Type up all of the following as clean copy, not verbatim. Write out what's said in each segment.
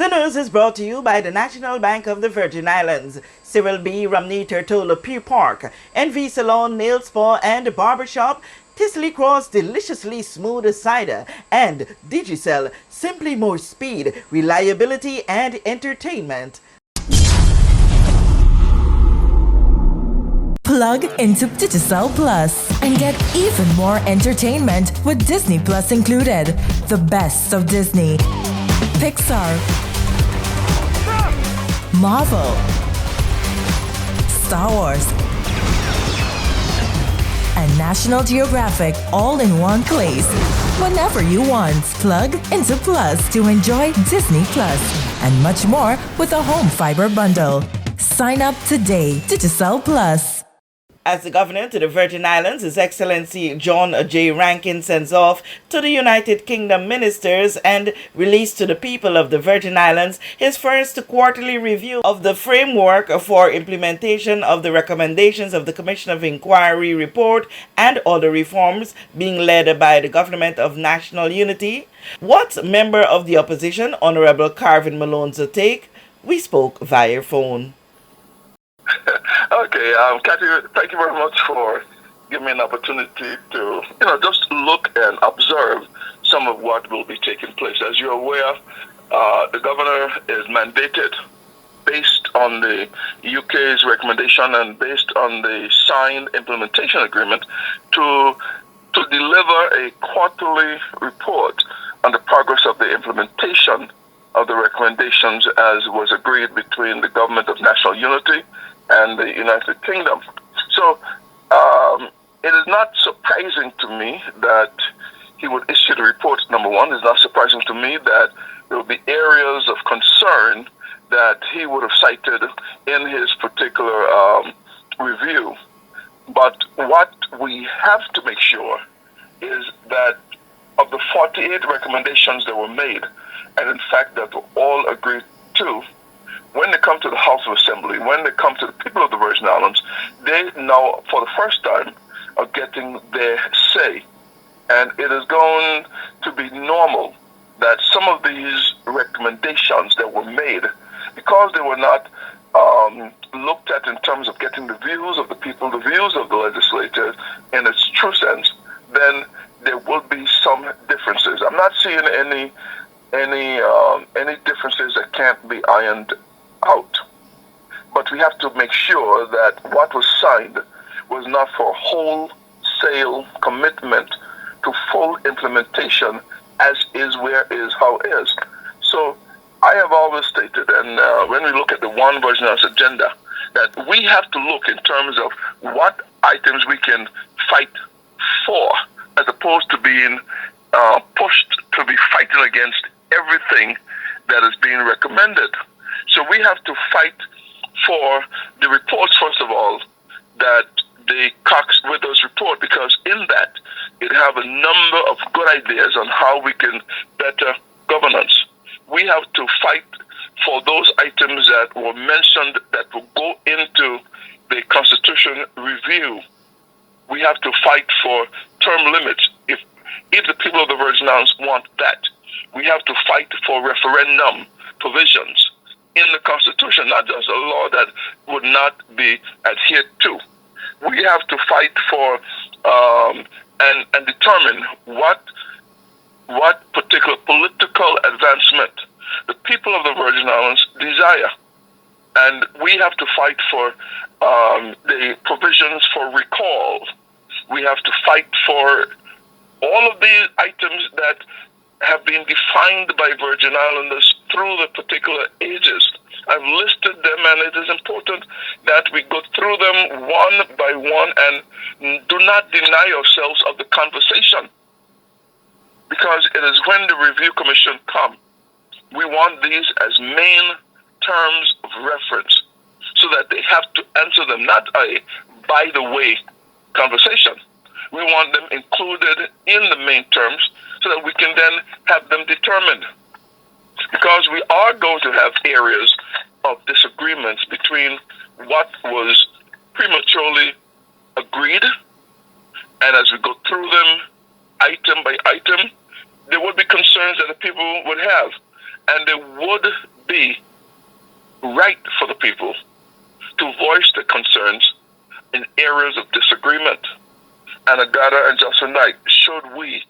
The news is brought to you by the National Bank of the Virgin Islands, Cyril B. Romney Tertola Pier Park, NV Salon, Nail Spa and Barbershop, Tisley Cross Deliciously Smooth Cider, and Digicel, simply more speed, reliability and entertainment. Plug into Digicel Plus and get even more entertainment with Disney Plus included. The best of Disney, Pixar, Marvel, Star Wars, and National Geographic all in one place. Whenever you want, plug into Plus to enjoy Disney Plus and much more with a home fiber bundle. Sign up today. Digicel Plus. As the governor to the Virgin Islands, His Excellency John J. Rankin sends off to the United Kingdom ministers and released to the people of the Virgin Islands his first quarterly review of the framework for implementation of the recommendations of the Commission of Inquiry report and other reforms being led by the Government of National Unity. What member of the opposition, Honorable Carvin Malone's take? We spoke via phone. Okay, Kathy, thank you very much for giving me an opportunity to, just look and observe some of what will be taking place. As you're aware, the governor is mandated, based on the UK's recommendation and based on the signed implementation agreement, to deliver a quarterly report on the progress of the implementation of the recommendations as was agreed between the Government of National Unity and the United Kingdom. So it is not surprising to me that he would issue the report, number one. It's not surprising to me that there will be areas of concern that he would have cited in his particular review. But what we have to make sure is that of the 48 recommendations that were made, and in fact that were all agreed to, when they come to the House of Assembly, when they come to the people of the Virgin Islands, they now, for the first time, are getting their say. And it is going to be normal that some of these recommendations that were made, because they were not looked at in terms of getting the views of the people, the views of the legislators in its true sense, then there will be some differences. I'm not seeing any differences that can't be ironed out. But we have to make sure that what was signed was not for wholesale commitment to full implementation as is, where is, how is. So I have always stated, and when we look at the One Virgin Islands agenda, that we have to look in terms of what items we can fight for, as opposed to being pushed to be fighting against everything that is being recommended. So we have to fight for the reports, first of all, that the Cox-Widows report, because in that it have a number of good ideas on how we can better governance. We have to fight for those items that were mentioned that will go into the Constitution review. We have to fight for term limits if the people of the Virgin Islands want that. We have to fight for referendum provisions in the Constitution, not just a law that would not be adhered to. We have to fight for and determine what particular political advancement the people of the Virgin Islands desire. And we have to fight for the provisions for recall. We have to fight for all of these items that have been defined by Virgin Islanders through the particular ages. I've listed them, and it is important that we go through them one by one and do not deny ourselves of the conversation. Because it is when the review commission come, we want these as main terms of reference so that they have to answer them, not a by the way conversation. We want them included in the main terms so that we can then have them determined. Because we are going to have areas of disagreements between what was prematurely agreed, and as we go through them item by item, there would be concerns that the people would have. And it would be right for the people to voice their concerns in areas of disagreement. And a data and just night, should we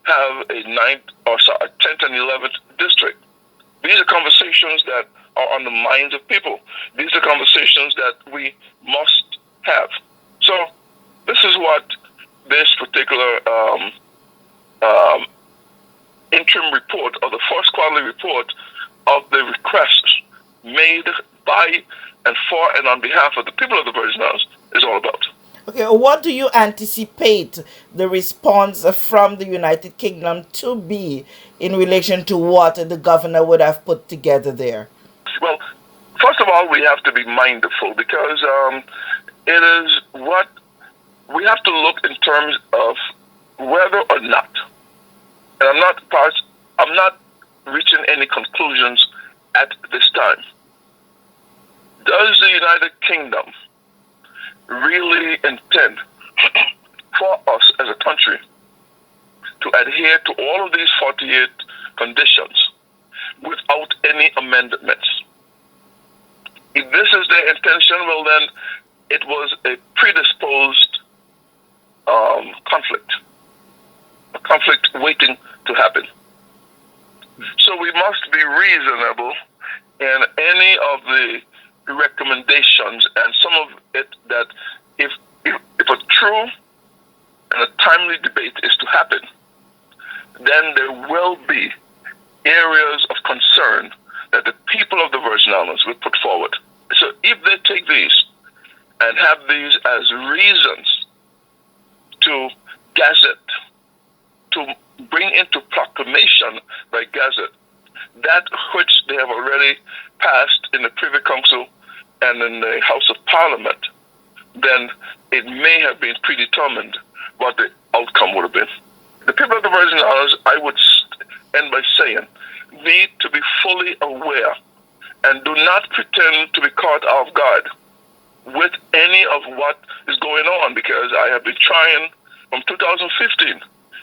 have a 10th and 11th district? These are conversations that are on the minds of people. These are conversations that we must have. So this is what this particular interim report, or the first quarterly report of the requests made by and for and on behalf of the people of the Virgin Islands is all about. Okay, what do you anticipate the response from the United Kingdom to be in relation to what the governor would have put together there? Well, first of all, we have to be mindful, because it is what we have to look in terms of whether or not, and I'm not reaching any conclusions at this time. Does the United Kingdom really intend for us as a country to adhere to all of these 48 conditions without any amendments? If this is their intention, well then it was a predisposed conflict, a conflict waiting to happen. So we must be reasonable in any of the recommendations, and some of it that if a true and a timely debate is to happen, then there will be areas of concern that the people of the Virgin Islands will put forward. So if they take these and have these as reasons to gazette, to bring into proclamation by gazette, that which they have already passed in the Privy Council and in the House of Parliament, then it may have been predetermined what the outcome would have been. The people of the Virgin Islands, I would end by saying, need to be fully aware and do not pretend to be caught off guard with any of what is going on, because I have been trying from 2015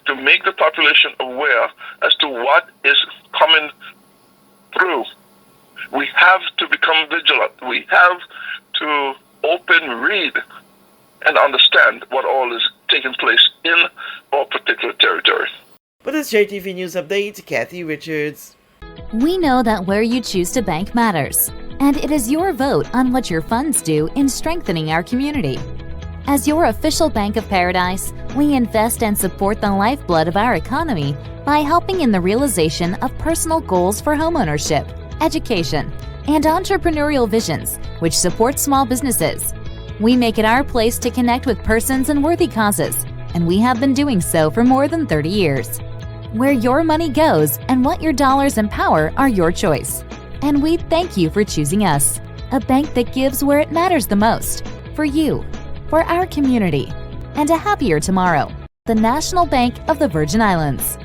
to make the population aware as to what is coming through. We have to become vigilant. We have to read, and understand what all is taking place in our particular territory. For this JTV News Update, Kathy Richards. We know that where you choose to bank matters, and it is your vote on what your funds do in strengthening our community. As your official Bank of Paradise, we invest and support the lifeblood of our economy by helping in the realization of personal goals for homeownership, education, and entrepreneurial visions, which support small businesses. We make it our place to connect with persons and worthy causes, and we have been doing so for more than 30 years. Where your money goes and what your dollars empower are your choice. And we thank you for choosing us, a bank that gives where it matters the most, for you, for our community, and a happier tomorrow. The National Bank of the Virgin Islands.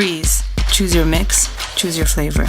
Freeze. Choose your mix, choose your flavor.